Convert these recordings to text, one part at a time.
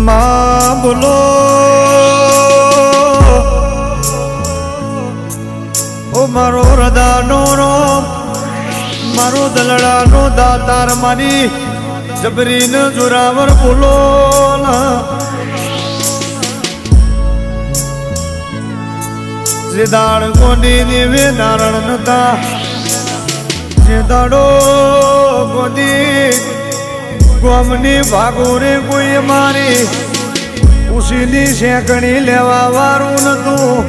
માં બોલો ઓ મારો હૃદયનો રોમ મારો દલડાનો દાતાર મારી જબરીને જોરાવર બોલો જે દાળ ગોડી દેવે નારણ નતા જે દાડો ગોદી ગોમની ભાગોરે કોઈ મારી ઉસીની શેકણી લેવા વારું નતું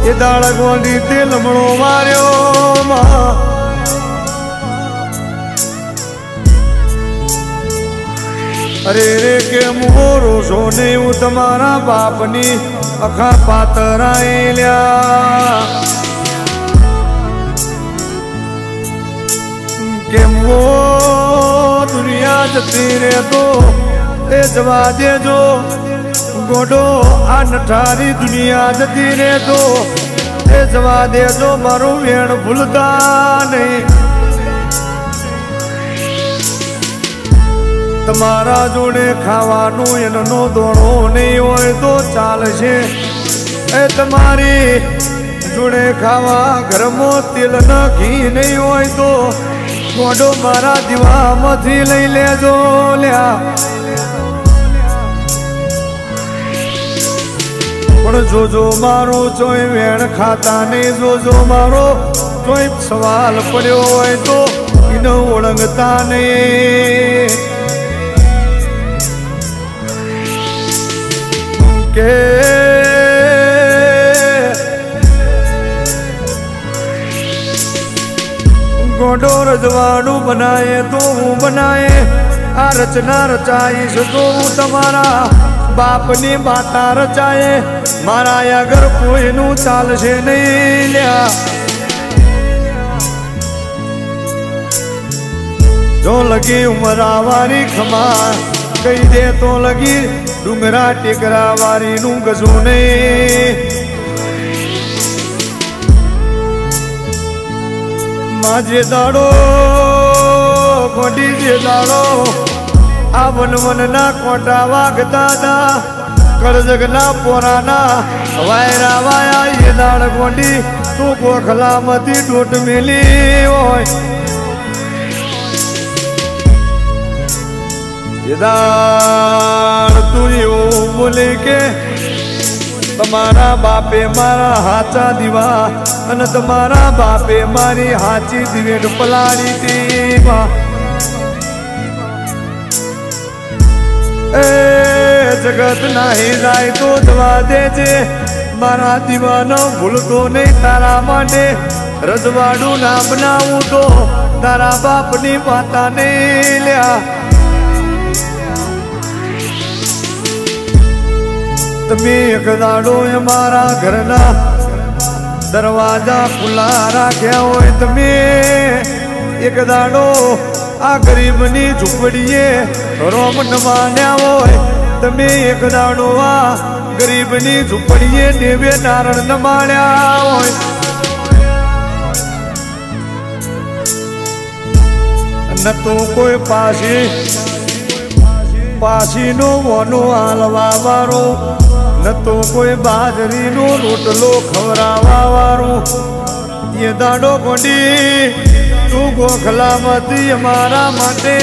એ દાળ ગોદી તે લમણો માર્યો અરે રે કે મોરો છો ને હું તમારા બાપની અખા પાતરાઈ લ્યા કેમ વો દુનિયા જતી રે તો એ જવા દેજો ગોડો આ નઠારી દુનિયા જતી રે તો એ જવા દેજો મારું વેણ ભૂલતા નહીં તમારા જોડે ખાવાનું એનો દોણો નહીં હોય તો ચાલશે એ તમારી જોડે ખાવા ઘરમાં તેલ ન ઘી નહીં હોય તો ગોડો મારા દીવામાંથી લઈ લેજો લ્યા પણ જોજો મારો ચોય વેણ ખાતા નહીં જોજો મારો ચોય સવાલ પડ્યો હોય તો એને ઓળંગતા નહીં કે ગોડો રજવાડું બનાય તો હું બનાય આ રચના રચાઈશ તો હું તમારા બાપની માતા રચાય મારા આગળ કોઈનું ચાલશે નહીં લ્યા જો લગી ઉમરાવારી ખમા કહી દે તો લગી ડુંગરા ટેકરા વારી નું ગજું નહીં માજે દાડો ગોડી જે દાડો આ વન ના કોટા વાગતા હતા કરજગના પોરાના વાયરા વાયા એ દાડ ગોડી તું ગોખલામાંથી ડોટ મેલી હોય તું એવું બોલે કે તમારા બાપે મારા હાચા દીવા અને તમારા બાપે મારી હાચી દિવેટ પલાળી હતી એ જગત નાહી જાય તો જવા દેજે મારા દીવાનો ભૂલતો નહીં તારા માટે રજવાડું ના બનાવું તો તારા બાપની માતા નહીં લ્યા તમે એક દાડો મારા ઘરના દરવાજા ખુલ્લા રાખ્યા હોય તમે એક દાડો આ ગરીબની ઝૂંપડીએ રોમ ન માન્યા હોય તમે એક દાડો આ ગરીબની ઝૂંપડીએ દેવે નારણ ન માણ્યા હોય ન તો કોઈ પાસીનો વનો હાલવા વાળો ન તો કોઈ બાજરીનો રોટલો ખવડાવવા વાળું એ દાડો ગોડી તું ગોખલામાંથી અમારા માટે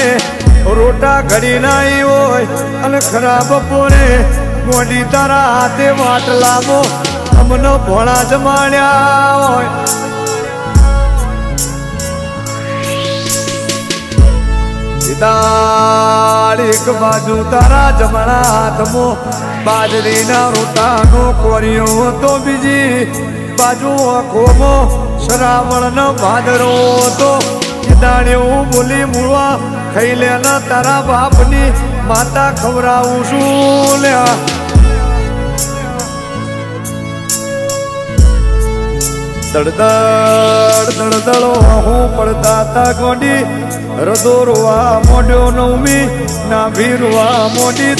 રોટા ઘડી નાઈ હોય અને ખરાબ પોરે ગોડી તારા હાથે વાટલામાં અમને ભોળા જમાડ્યા હોય દાળ એક બાજુ તારા જમણા હાથમાં બાજરીના રોટાનો કોરિયો તો બીજી બાજુ આંખોમાં શ્રાવણનો ભાદરો તો દાણ્યો બોલી મૂળવા ખાઈ લેના તારા બાપની માતા ખવડાવું છું લ્યા દળદળ દળદળો હું પડતા તા ગોડી રદો રોવા મોઢ્યો નવમી ના ભીરવા મોડી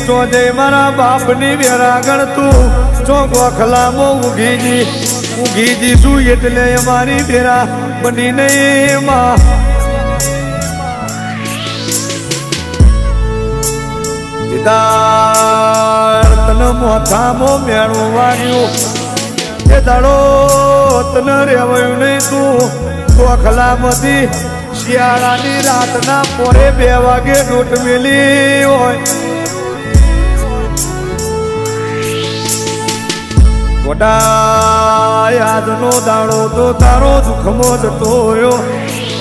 ચોદે મારા બાપની વેરાગણ તું ચોક વખલામાં ઊંઘી જીશું એટલે અમારી બેરા બની નહીં માં સીધા તને મોથામાં મેળું વાગ્યું એ દાડો તને રેવાયું નહીં તું ખલામાંથી શિયાળાની રાતના પોરે 2 વાગે ડોટ મેલી હોય ગોડા આજનો દાડો તો તારો દુઃખમો જતો રહ્યો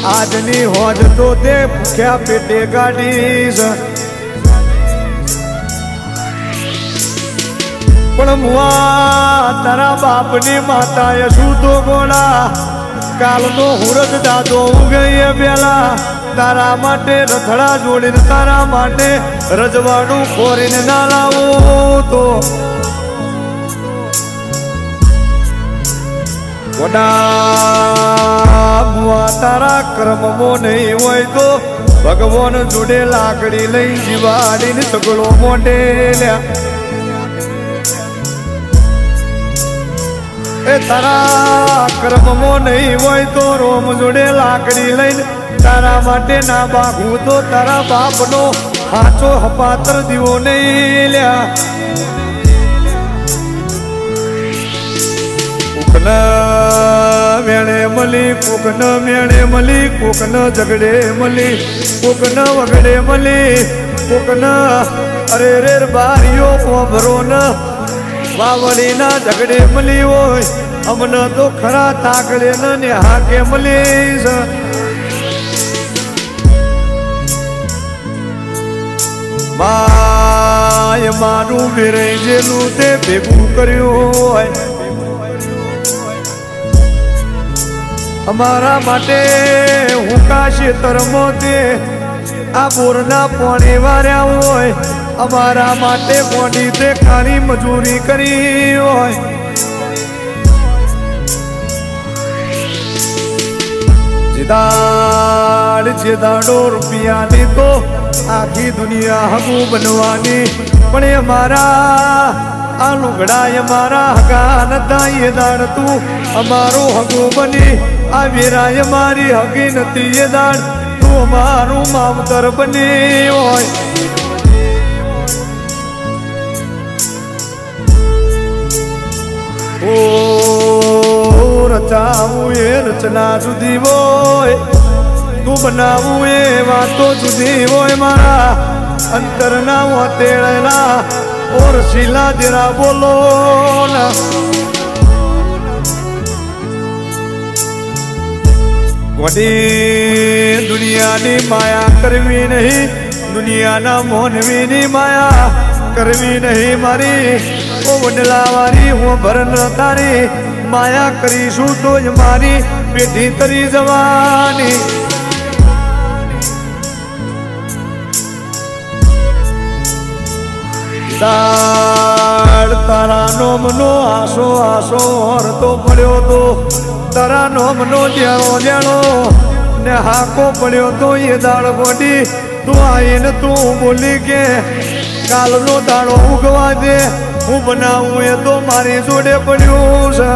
આજની હોજ તો તે ભૂખ્યા પેટે કાઢીશ પણ મુઆ તારા બાપની માતાએ શું તો ગોળા કાલનો હુરત દાદો ઉગઈએ પેલા તારા માટે રથડા જોડીને તારા માટે રજવાડું ખોરીને ના લાવું તો ગોડા મુઆ તારા કર્મમાં નહીં હોય તો ભગવાન જોડે લાકડી લઈ જીવાડીને સગળો મોઢે લ્યા એ તારા કર્મમાં નહીં હોય તો રોમ જોડે લાકડી લઈને તારા માટે ના બાગું તો તારા બાપનો હાચો હપાતર દીવો નહીં લ્યા કોકના મેળે મળી કોકના મેળે મળી કોકના ઝઘડે મળી કોકના વગડે મળી કોકના અરે રે બારીઓ ભરો ન વાવડીના ઝઘડે મળી હોય અમને તો ખરા તાકડે ને હાકે મળી છે માય માનું વેરાઈ જેલું તે ભેગું કર્યું હોય અમારા માટે હુકા ખેતરમાં તે આ બોરના પાણી વાર્યા હોય અમારા માટે મોડી તે ખારી મજૂરી કરી હોય જેદાડો રૂપિયાની તો આખી દુનિયા હગું બનવાની પણ એ મારા આ લુગડા અમારા હગા નતા એ દાડ તું અમારું હગું બની આ વેરાય મારી હગી નથી એ દાડ તું અમારું માવતર બની હોય ઓ રચાવું એ રચના જુદી હોય તું બનાવું એ વાતો જુદી હોય મારા અંતરના વતેળના ઓર શીલા જરા બોલો ના વડી દુનિયાની માયા કરવી નહીં દુનિયાના મોનવીની માયા કરવી નહીં મારી ઓ વડલાવારી હું ભરન તારી માયા કરીશું તો જ મારી પેઢી તરી જવાની તારા નોમનો આશો આશો હરતો પડ્યો તો તારા નોમનો જેણો જેણો ને હાકો પડ્યો તો એ દાળ ગોડી તું આવીને તું બોલી કે કાલનો દાડો ઉગવા દે હું બનાવું એ તો મારી જોડે પડ્યું છે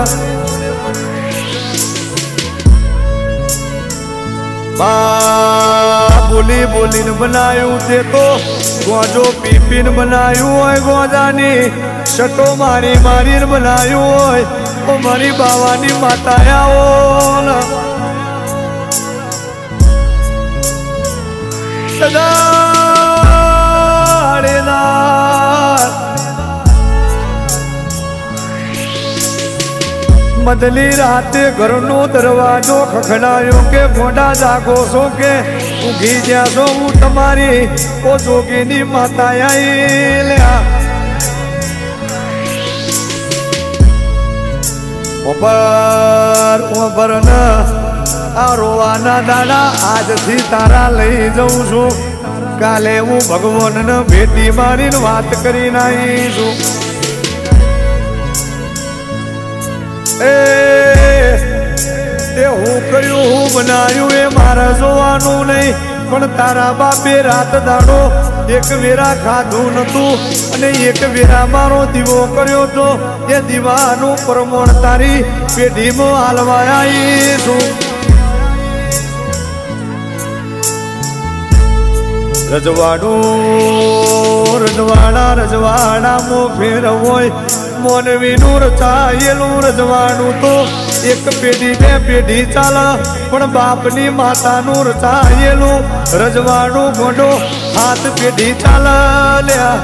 બોલી બોલીને બનાવ્યું તે તો ગોજો પીપીને બનાવ્યું હોય ગોજાની શટો મારી મારીને બનાવ્યું હોય તો મારી બાવાની માતા આવો મદલી રાતે ઘરનો દરવાજો ખખડાયો કે મોઢા જાગો છો કે ઊંઘી જ્યાં છો હું તમારી ઓ જોગીની માતા આઈ લ્યા ઓબર ન આ રોવાના દાડા આજથી તારા લઈ જઉં છું કાલે હું ભગવાનને ભેટી મારીને વાત કરી નાખીશું એ હું કર્યું હું બનાવ્યું એ મારે જોવાનું નહીં પણ તારા બાપે રાત દાડો એક વેરા ખાધું નતું અને એક વેરા મારો દીવો કર્યો તો એ દીવાનું પ્રમાણ તારી પેઢીમાં હાલવા આવીશું રજવાડું રજવાડા મો ફેર હોય મોનવીનું રચાયેલું રજવાડું તો એક પેઢી બે પેઢી ચાલે પણ બાપની માતાનું રચાયેલું રજવાડું ગોડો હાથ પેઢી ચાલે લ્યા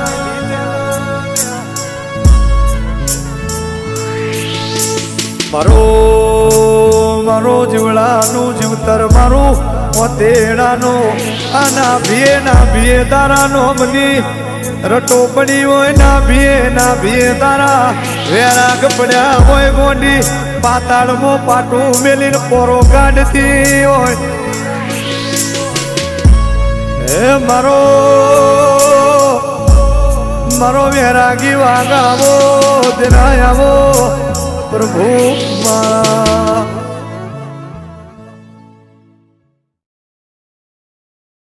મારો જીવડાનું જીવતર મારું મોતેડાનો આના ભીએ તારાનો મની રટો પડી હોય ના ભીએ તારા વેરાગ પડ્યા હોય ગોંડી પાતાળમાં પાટું મેલીને પોરો કાઢતી હોય હે મારો વેરાગી વાગાવો દેનાયાવો